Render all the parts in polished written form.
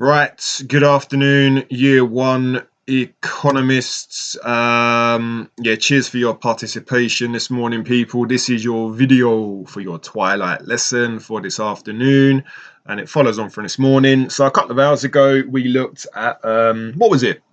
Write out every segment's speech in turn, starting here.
Right, good afternoon, year one economists. Yeah, cheers for your participation this morning, people. This is your video for your twilight lesson for this afternoon, and it follows on from this morning. So a couple of hours ago, we looked at, what was it?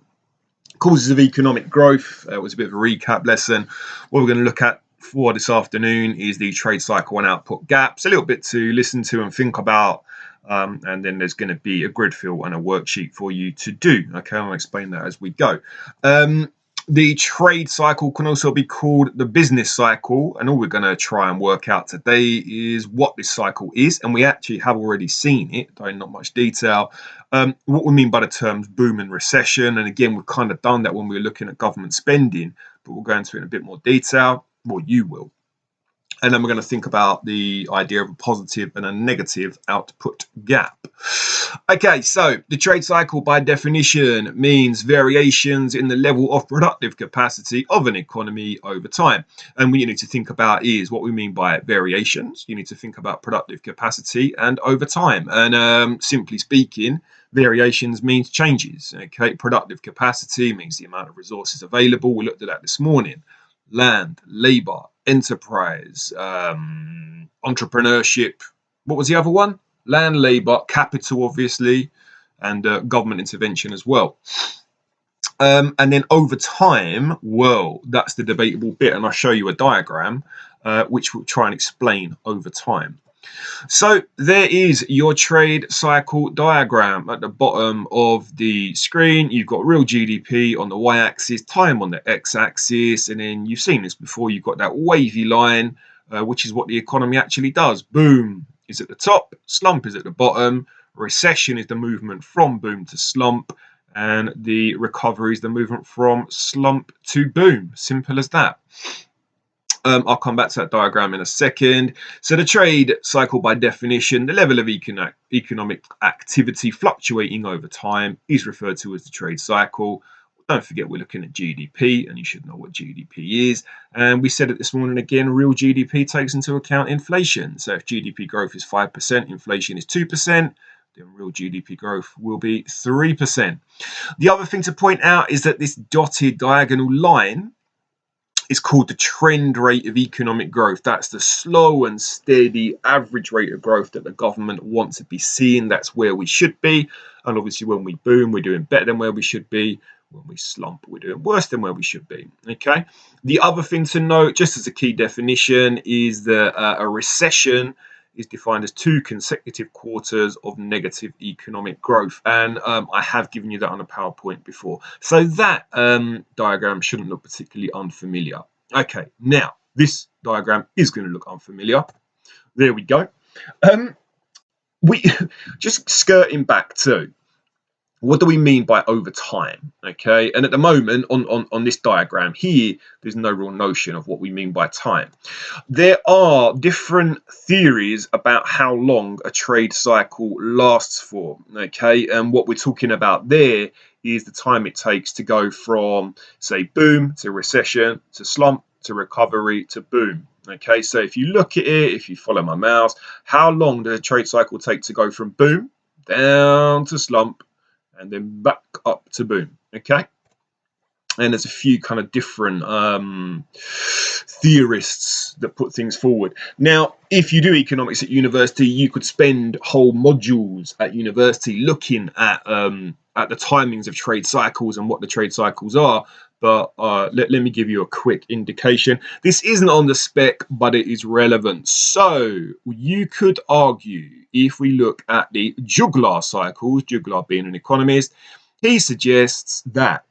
Causes of economic growth. It was a bit of a recap lesson. What we're going to look at for this afternoon is the trade cycle and output gaps, a little bit to listen to and think about. And then there's going to be a grid fill and a worksheet for you to do. Okay, I'll explain that as we go. The trade cycle can also be called the business cycle, and all we're going to try and work out today is what this cycle is, and we actually have already seen it, though in not much detail. What we mean by the terms boom and recession, and again, we've kind of done that when we were looking at government spending, but we'll go into it in a bit more detail. Well, you will. And then we're going to think about the idea of a positive and a negative output gap. Okay, so the trade cycle by definition means variations in the level of productive capacity of an economy over time. And what you need to think about is what we mean by variations. You need to think about productive capacity and over time. And simply speaking, variations means changes. Okay, productive capacity means the amount of resources available. We looked at that this morning. Land, labor, enterprise, entrepreneurship. What was the other one? Land, labor, capital, obviously, and government intervention as well. And then over time, well, that's the debatable bit. And I'll show you a diagram which will try and explain over time. So there is your trade cycle diagram at the bottom of the screen. You've got real GDP on the y-axis, time on the x-axis, and then you've seen this before. You've got that wavy line, which is what the economy actually does. Boom is at the top, slump is at the bottom. Recession is the movement from boom to slump, and the recovery is the movement from slump to boom. Simple as that. I'll come back to that diagram in a second. So the trade cycle, by definition, the level of economic activity fluctuating over time is referred to as the trade cycle. Don't forget we're looking at GDP, and you should know what GDP is. And we said it this morning again, real GDP takes into account inflation. So if GDP growth is 5%, inflation is 2%, then real GDP growth will be 3%. The other thing to point out is that this dotted diagonal line is called the trend rate of economic growth. That's the slow and steady average rate of growth that the government wants to be seeing. That's where we should be. And obviously when we boom, we're doing better than where we should be. When we slump, we're doing worse than where we should be. Okay. The other thing to note, just as a key definition, is that a recession is defined as 2 consecutive quarters of negative economic growth. And I have given you that on a PowerPoint before. So that diagram shouldn't look particularly unfamiliar. Okay, now this diagram is going to look unfamiliar. There we go. We just skirting back to what do we mean by over time? Okay, and at the moment on this diagram here, there's no real notion of what we mean by time. There are different theories about how long a trade cycle lasts for. Okay, and what we're talking about there is the time it takes to go from, say, boom to recession to slump to recovery to boom. Okay, so if you look at it, if you follow my mouse, how long does a trade cycle take to go from boom down to slump and then back up to boom? Okay, and there's a few kind of different theorists that put things forward. Now, if you do economics at university, you could spend whole modules at university looking at the timings of trade cycles and what the trade cycles are. But let me give you a quick indication. This isn't on the spec, but it is relevant. So you could argue, if we look at the Juglar cycles, Juglar being an economist, he suggests that,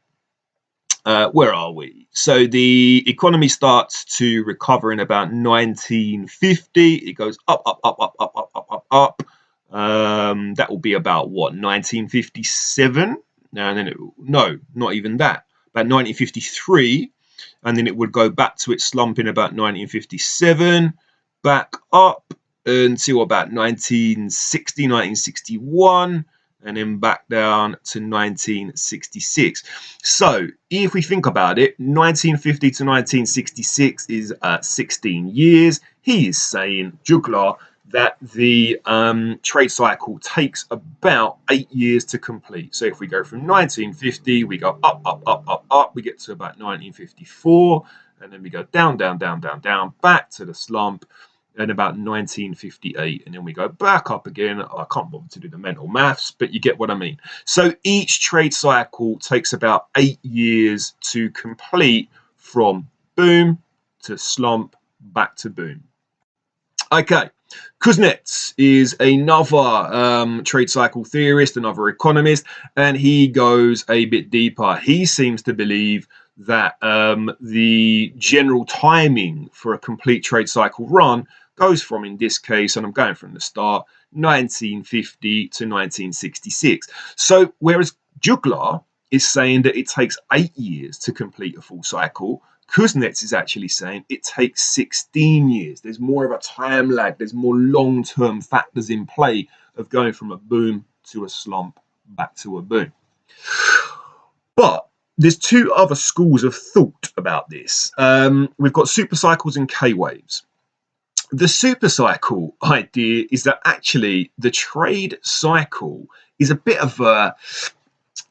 where are we? So the economy starts to recover in about 1950. It goes up, up, up, up, up, up, up, up, up. That will be about what, 1957? And then no, not even that. About 1953, and then it would go back to its slump in about 1957, back up until about 1960, 1961, and then back down to 1966. So if we think about it, 1950 to 1966 is 16 years. He is saying, Juglar, that the trade cycle takes about 8 years to complete. So if we go from 1950, we go up, up, up, up, up, we get to about 1954, and then we go down, down, down, down, down, back to the slump in about 1958, and then we go back up again. I can't bother to do the mental maths, but you get what I mean. So each trade cycle takes about 8 years to complete, from boom to slump back to boom. Okay, Kuznets is another trade cycle theorist, another economist, and he goes a bit deeper. He seems to believe that the general timing for a complete trade cycle run goes from, in this case, and I'm going from the start, 1950 to 1966. So whereas Juglar is saying that it takes 8 years to complete a full cycle, Kuznets is actually saying it takes 16 years. There's more of a time lag. There's more long-term factors in play of going from a boom to a slump back to a boom. But there's two other schools of thought about this. We've got supercycles and K-waves. The supercycle idea is that actually the trade cycle is a bit of a,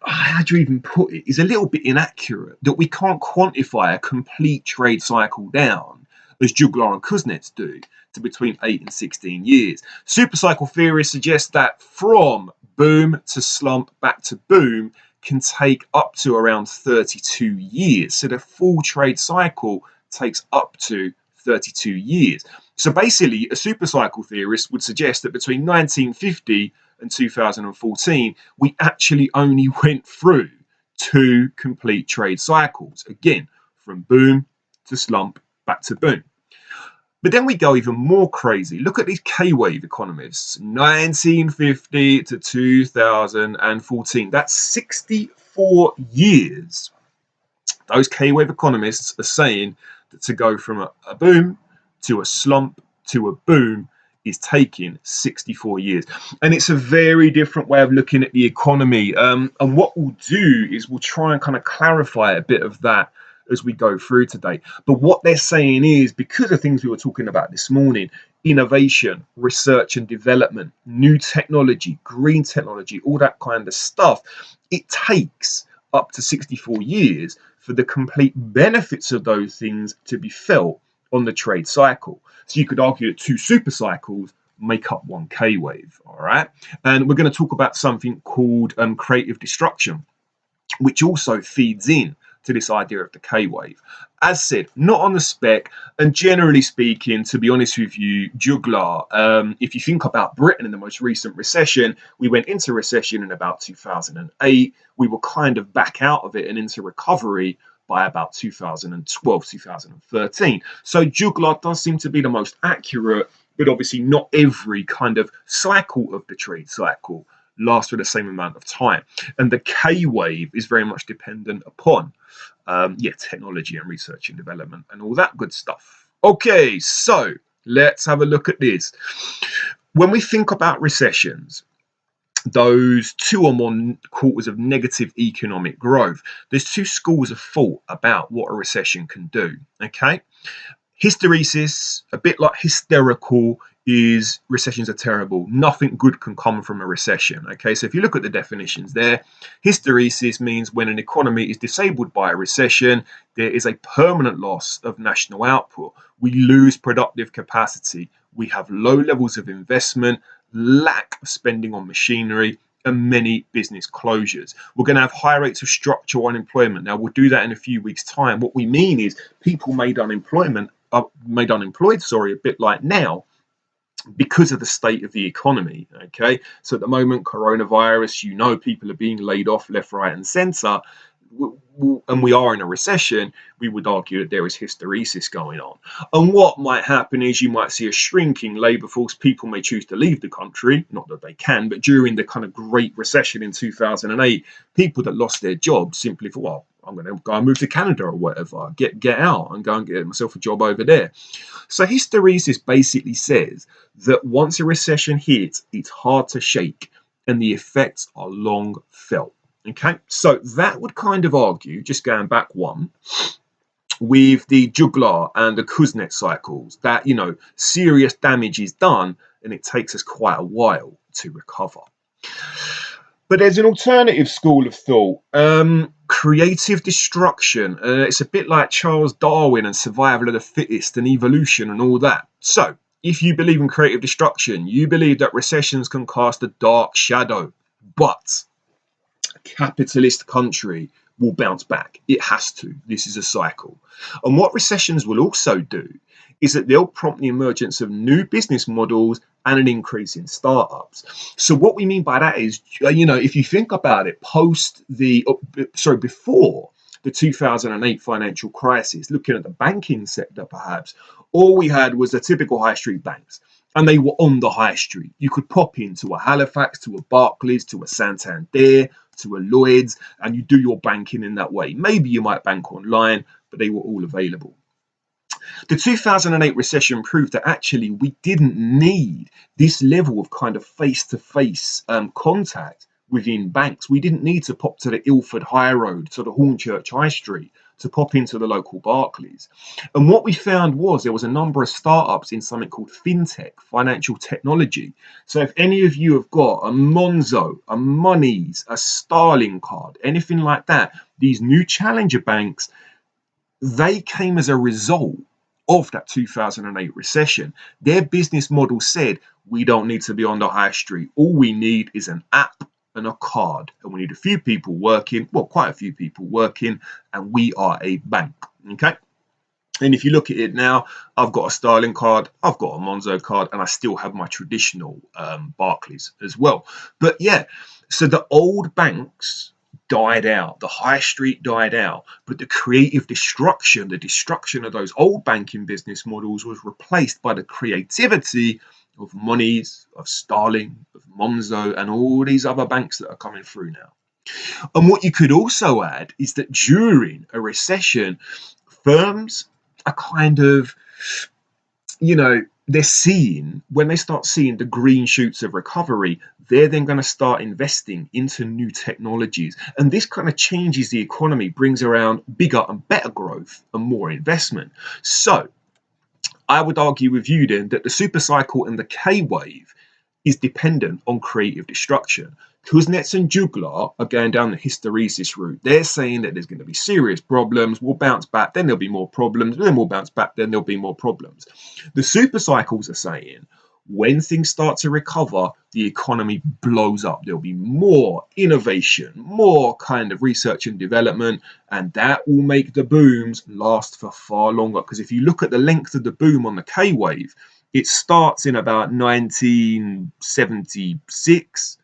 how do you even put it, is a little bit inaccurate, that we can't quantify a complete trade cycle down, as Juglar and Kuznets do, to between 8 and 16 years. Supercycle theorists suggest that from boom to slump back to boom can take up to around 32 years. So the full trade cycle takes up to 32 years. So basically, a supercycle theorist would suggest that between 1950 and 2014, we actually only went through 2 complete trade cycles. Again, from boom to slump back to boom. But then we go even more crazy. Look at these K-wave economists, 1950 to 2014. That's 64 years. Those K-wave economists are saying that to go from a boom to a slump to a boom is taking 64 years. And it's a very different way of looking at the economy. And what we'll do is we'll try and kind of clarify a bit of that as we go through today. But what they're saying is, because of things we were talking about this morning, innovation, research and development, new technology, green technology, all that kind of stuff, it takes up to 64 years for the complete benefits of those things to be felt on the trade cycle. So you could argue that 2 super cycles make up 1 K-wave, all right? And we're going to talk about something called creative destruction, which also feeds in to this idea of the K-wave. As said, not on the spec, and generally speaking, to be honest with you, Juglar, if you think about Britain in the most recent recession, we went into recession in about 2008. We were kind of back out of it and into recovery by about 2012, 2013. So Juglar does seem to be the most accurate, but obviously not every kind of cycle of the trade cycle lasts for the same amount of time. And the K-wave is very much dependent upon technology and research and development and all that good stuff. Okay, so let's have a look at this. When we think about recessions, those 2 or more quarters of negative economic growth, there's 2 schools of thought about what a recession can do. Okay, hysteresis, a bit like hysterical, is recessions are terrible. Nothing good can come from a recession. Okay, so if you look at the definitions there, hysteresis means when an economy is disabled by a recession, there is a permanent loss of national output. We lose productive capacity. We have low levels of investment, lack of spending on machinery, and many business closures. We're going to have high rates of structural unemployment. Now, we'll do that in a few weeks' time. What we mean is people made unemployed, a bit like now, because of the state of the economy. Okay, so at the moment, coronavirus, people are being laid off left, right, and centre. And we are in a recession, we would argue that there is hysteresis going on. And what might happen is you might see a shrinking labour force. People may choose to leave the country, not that they can, but during the kind of Great Recession in 2008, people that lost their jobs simply thought, well, I'm going to go and move to Canada or whatever, get out and go and get myself a job over there. So hysteresis basically says that once a recession hits, it's hard to shake and the effects are long felt. Okay, so that would kind of argue, just going back one, with the Juglar and the Kuznets cycles, that, serious damage is done and it takes us quite a while to recover. But there's an alternative school of thought, creative destruction. It's a bit like Charles Darwin and survival of the fittest and evolution and all that. So, if you believe in creative destruction, you believe that recessions can cast a dark shadow, but a capitalist country will bounce back. It has to. This is a cycle. And what recessions will also do is that they'll prompt the emergence of new business models and an increase in startups. So what we mean by that is, if you think about it, before the 2008 financial crisis, looking at the banking sector, perhaps, all we had was the typical high street banks. And they were on the high street. You could pop into a Halifax, to a Barclays, to a Santander, to a Lloyd's, and you do your banking in that way. Maybe you might bank online, but they were all available. The 2008 recession proved that actually we didn't need this level of kind of face-to-face contact within banks. We didn't need to pop to the Ilford High Road, to the Hornchurch High Street, to pop into the local Barclays. And what we found was there was a number of startups in something called fintech, financial technology. So if any of you have got a Monzo, a Money's, a Starling card, anything like that, these new challenger banks, they came as a result of that 2008 recession. Their business model said, we don't need to be on the high street. All we need is an app and a card. And we need a few people working, well, quite a few people working, and we are a bank. Okay. And if you look at it now, I've got a Starling card, I've got a Monzo card, and I still have my traditional Barclays as well. But yeah, so the old banks died out, the high street died out, but the creative destruction, the destruction of those old banking business models was replaced by the creativity of Money's, of Starling, of Monzo, and all these other banks that are coming through now. And what you could also add is that during a recession, firms are kind of, they're seeing, when they start seeing the green shoots of recovery, they're then going to start investing into new technologies. And this kind of changes the economy, brings around bigger and better growth and more investment. So I would argue with you then that the super cycle and the K wave is dependent on creative destruction. Kuznets and Juglar are going down the hysteresis route. They're saying that there's going to be serious problems, we'll bounce back, then there'll be more problems, then we'll bounce back, then there'll be more problems. The super cycles are saying when things start to recover, the economy blows up. There'll be more innovation, more kind of research and development, and that will make the booms last for far longer. Because if you look at the length of the boom on the K wave, it starts in about 1976,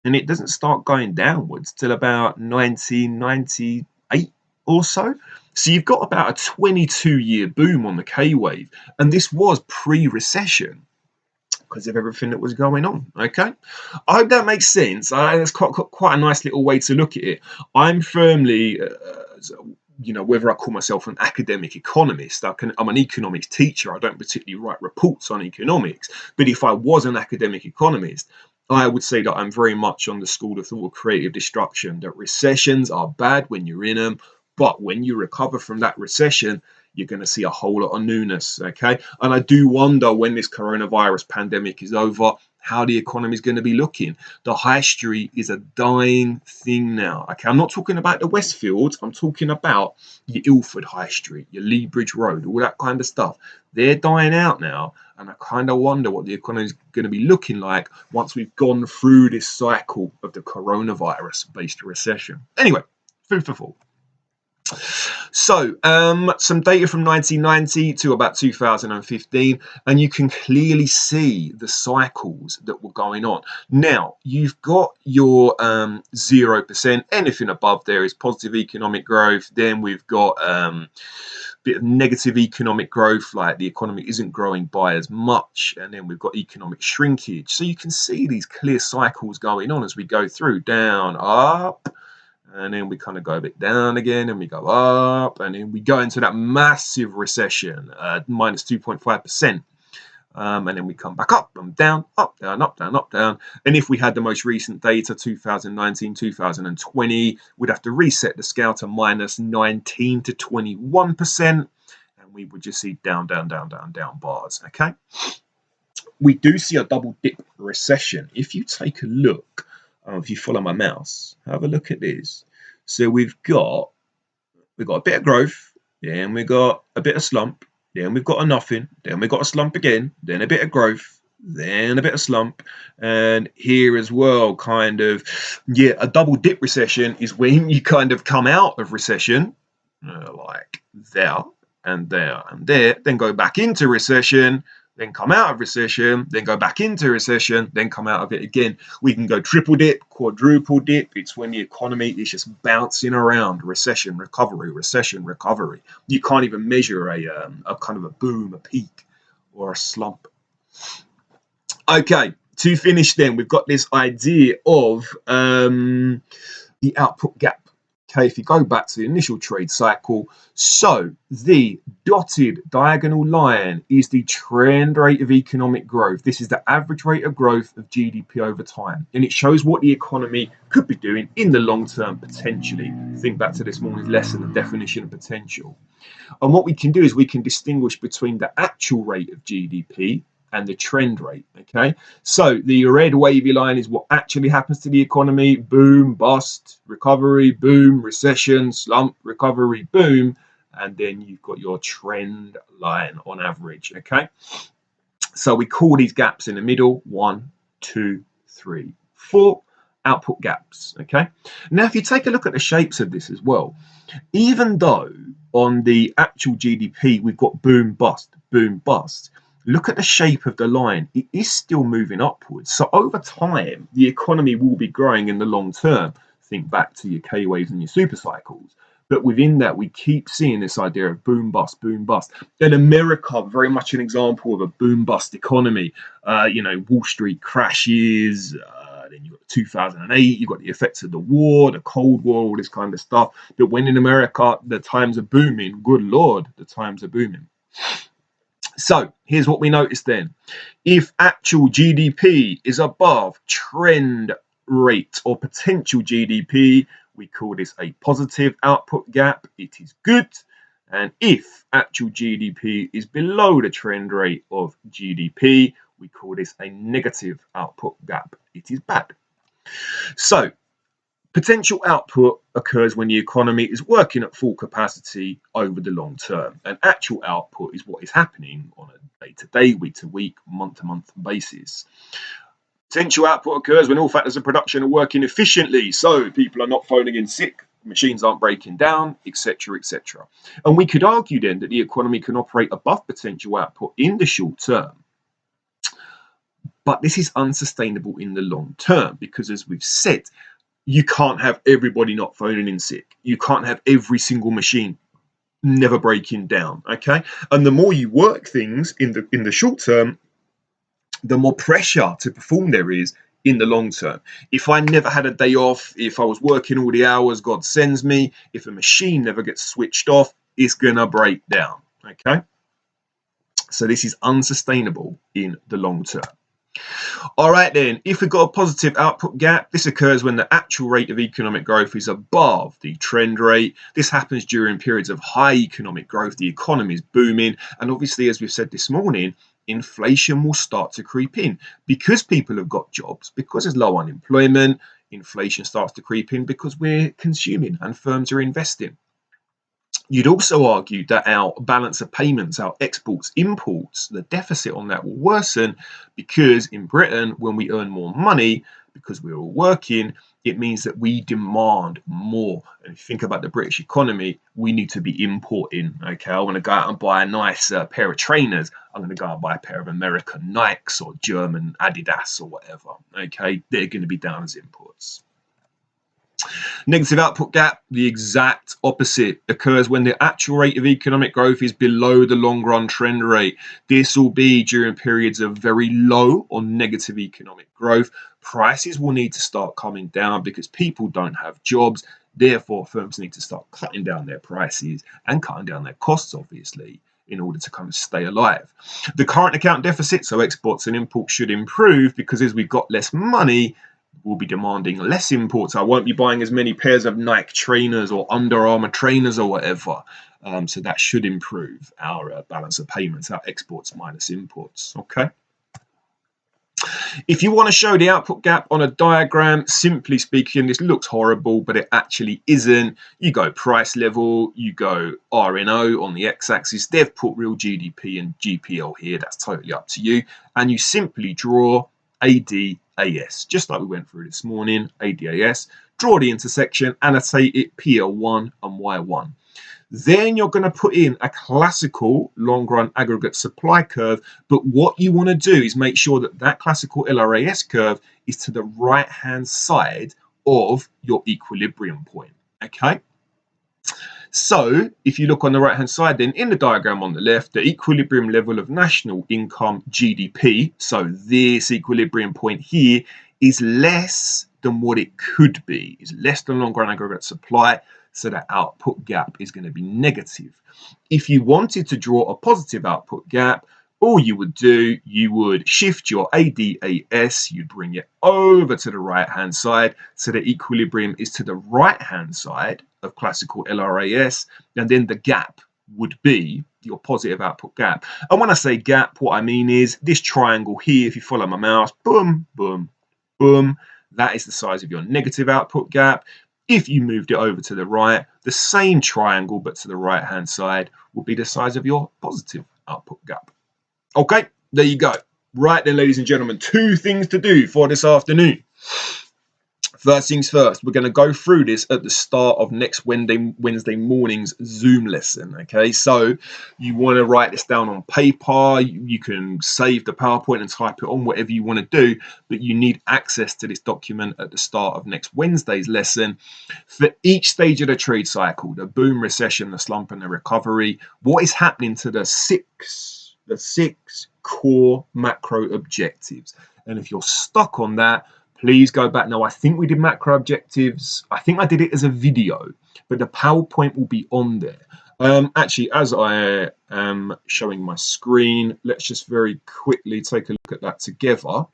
and it doesn't start going downwards till about 1998 or so. So you've got about a 22-year boom on the K wave, and this was pre-recession because of everything that was going on. Okay, I hope that makes sense. It's quite a nice little way to look at it. I'm firmly, whether I call myself an academic economist, I'm an economics teacher. I don't particularly write reports on economics, but if I was an academic economist, I would say that I'm very much on the school of thought of creative destruction, that recessions are bad when you're in them, but when you recover from that recession, you're going to see a whole lot of newness, okay? And I do wonder when this coronavirus pandemic is over, how the economy is going to be looking. The high street is a dying thing now, okay? I'm not talking about the Westfields, I'm talking about your Ilford High Street, your Lea Bridge Road, all that kind of stuff. They're dying out now, and I kind of wonder what the economy is going to be looking like once we've gone through this cycle of the coronavirus-based recession. Anyway, food for thought. So some data from 1990 to about 2015, and you can clearly see the cycles that were going on. Now, you've got your 0%, anything above there is positive economic growth. Then we've got bit of negative economic growth, like the economy isn't growing by as much, and then we've got economic shrinkage. So you can see these clear cycles going on as we go through, down, up, and then we kind of go a bit down again, and we go up, and then we go into that massive recession, minus 2.5%. And then we come back up and down, up, down, up, down, up, down. And if we had the most recent data, 2019, 2020, we'd have to reset the scale to minus 19 to 21%. And we would just see down, down, down, down, down bars, okay? we do see a double dip recession. If you take a look, if you follow my mouse, have a look at this. So we've got a bit of growth, then we got a bit of slump, then we've got a nothing, then we got a slump again, then a bit of growth, then a bit of slump, and here as well, kind of, yeah, a double dip recession is when you kind of come out of recession, like there and there and there, then go back into recession, then come out of recession, then go back into recession, then come out of it again. We can go triple dip, quadruple dip. It's when the economy is just bouncing around, recession, recovery, recession, recovery. You can't even measure a kind of a boom, a peak, or a slump. Okay, to finish then, we've got this idea of the output gap. Okay, if you go back to the initial trade cycle, so the dotted diagonal line is the trend rate of economic growth. This is the average rate of growth of GDP over time, and it shows what the economy could be doing in the long term potentially. Think back to this morning's lesson, the definition of potential. And what we can do is we can distinguish between the actual rate of GDP and the trend rate. Okay, so the red wavy line is what actually happens to the economy: boom, bust, recovery, boom, recession, slump, recovery, boom. And then you've got your trend line on average. Okay, so we call these gaps in the middle 1, 2, 3, 4 output gaps. Okay, now if you take a look at the shapes of this as well, even though on the actual GDP we've got boom, bust, boom, bust, look at the shape of the line. It is still moving upwards. So over time, the economy will be growing in the long term. Think back to your K waves and your super cycles. But within that, we keep seeing this idea of boom, bust, boom, bust. In America, very much an example of a boom, bust economy. Wall Street crashes. Then you've got 2008, you've got the effects of the war, the Cold War, all this kind of stuff. But when in America, the times are booming, good Lord, the times are booming. So here's what we notice then. If actual GDP is above trend rate or potential GDP, we call this a positive output gap. It is good. And if actual GDP is below the trend rate of GDP, we call this a negative output gap. It is bad. So potential output occurs when the economy is working at full capacity over the long term. And actual output is what is happening on a day-to-day, week-to-week, month-to-month basis. Potential output occurs when all factors of production are working efficiently. So people are not phoning in sick, machines aren't breaking down, etc., etc. And we could argue then that the economy can operate above potential output in the short term. But this is unsustainable in the long term because, as we've said, you can't have everybody not phoning in sick. You can't have every single machine never breaking down. Okay, and the more you work things in the short term, the more pressure to perform there is in the long term. If I never had a day off, if I was working all the hours God sends me, if a machine never gets switched off, it's gonna break down. Okay, so this is unsustainable in the long term. All right then, if we've got a positive output gap, this occurs when the actual rate of economic growth is above the trend rate. This happens during periods of high economic growth. The economy is booming. And obviously, as we've said this morning, inflation will start to creep in. Because people have got jobs, because there's low unemployment, inflation starts to creep in because we're consuming and firms are investing. You'd also argue that our balance of payments, our exports, imports, the deficit on that will worsen because in Britain, when we earn more money, because we're all working, it means that we demand more. And if you think about the British economy, we need to be importing. Okay, I want to go out and buy a nice pair of trainers. I'm going to go out and buy a pair of American Nikes or German Adidas or whatever. Okay, they're going to be down as imports. Negative output gap, the exact opposite, occurs when the actual rate of economic growth is below the long run trend rate. This will be during periods of very low or negative economic growth. Prices will need to start coming down because people don't have jobs. Therefore, firms need to start cutting down their prices and cutting down their costs, obviously, in order to kind of stay alive. The current account deficit, so exports and imports, should improve because as we've got less money, we'll be demanding less imports. I won't be buying as many pairs of Nike trainers or Under Armour trainers or whatever. So that should improve our balance of payments, our exports minus imports. Okay. If you want to show the output gap on a diagram, simply speaking, this looks horrible, but it actually isn't. You go price level, you go RNO on the x-axis. They've put real GDP and GPL here. That's totally up to you. And you simply draw ADAS, just like we went through this morning, ADAS. Draw the intersection, annotate it PL1 and Y1. Then you're going to put in a classical long run aggregate supply curve. But what you want to do is make sure that that classical LRAS curve is to the right hand side of your equilibrium point. Okay. So if you look on the right hand side, then in the diagram on the left, the equilibrium level of national income GDP. So this equilibrium point here is less than what it could be, is less than long run aggregate supply. So that output gap is going to be negative. If you wanted to draw a positive output gap, all you would do, you would shift your ADAS, you'd bring it over to the right hand side, so the equilibrium is to the right hand side of classical LRAS, and then the gap would be your positive output gap. And when I say gap, what I mean is this triangle here, if you follow my mouse, boom, boom, boom, that is the size of your negative output gap. If you moved it over to the right, the same triangle, but to the right hand side, will be the size of your positive output gap. Okay, there you go. Right then, ladies and gentlemen, 2 things to do for this afternoon. First things first, we're going to go through this at the start of next Wednesday morning's Zoom lesson. Okay, so you want to write this down on paper. You can save the PowerPoint and type it on, whatever you want to do, but you need access to this document at the start of next Wednesday's lesson. For each stage of the trade cycle, the boom, recession, the slump, and the recovery, what is happening to the six core macro objectives? And if you're stuck on that, please go back. Now, I think we did macro objectives. I think I did it as a video, but the PowerPoint will be on there. Actually, as I am showing my screen, let's just very quickly take a look at that together.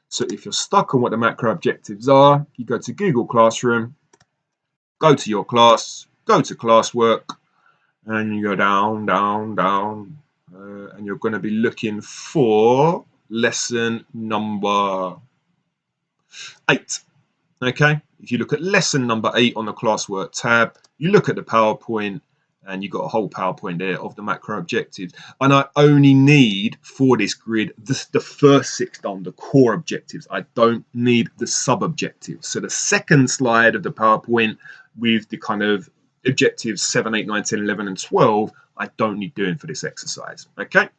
So if you're stuck on what the macro objectives are, you go to Google Classroom, go to your class, go to classwork, and you go down, down, down, and you're going to be looking for lesson number 8. Okay, if you look at lesson number 8 on the classwork tab, you look at the PowerPoint and you've got a whole PowerPoint there of the macro objectives. And I only need for this grid the first 6 done, the core objectives. I don't need the sub objectives. So the second slide of the PowerPoint with the kind of objectives 7, 8, 9, 10, 11, and 12, I don't need doing for this exercise. Okay.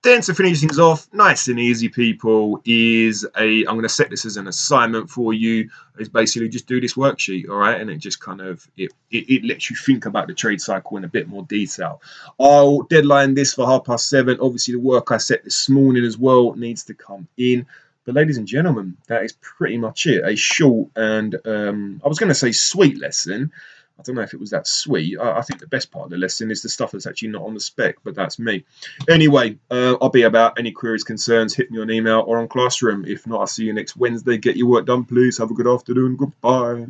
Then to finish things off, nice and easy, people, I'm going to set this as an assignment for you. Is basically just do this worksheet, all right? And it just kind of, it lets you think about the trade cycle in a bit more detail. I'll deadline this for 7:30. Obviously, the work I set this morning as well needs to come in. But ladies and gentlemen, that is pretty much it. A short and, I was going to say sweet lesson. I don't know if it was that sweet. I think the best part of the lesson is the stuff that's actually not on the spec, but that's me. Anyway, I'll be about. Any queries, concerns, hit me on email or on Classroom. If not, I'll see you next Wednesday. Get your work done, please. Have a good afternoon. Goodbye.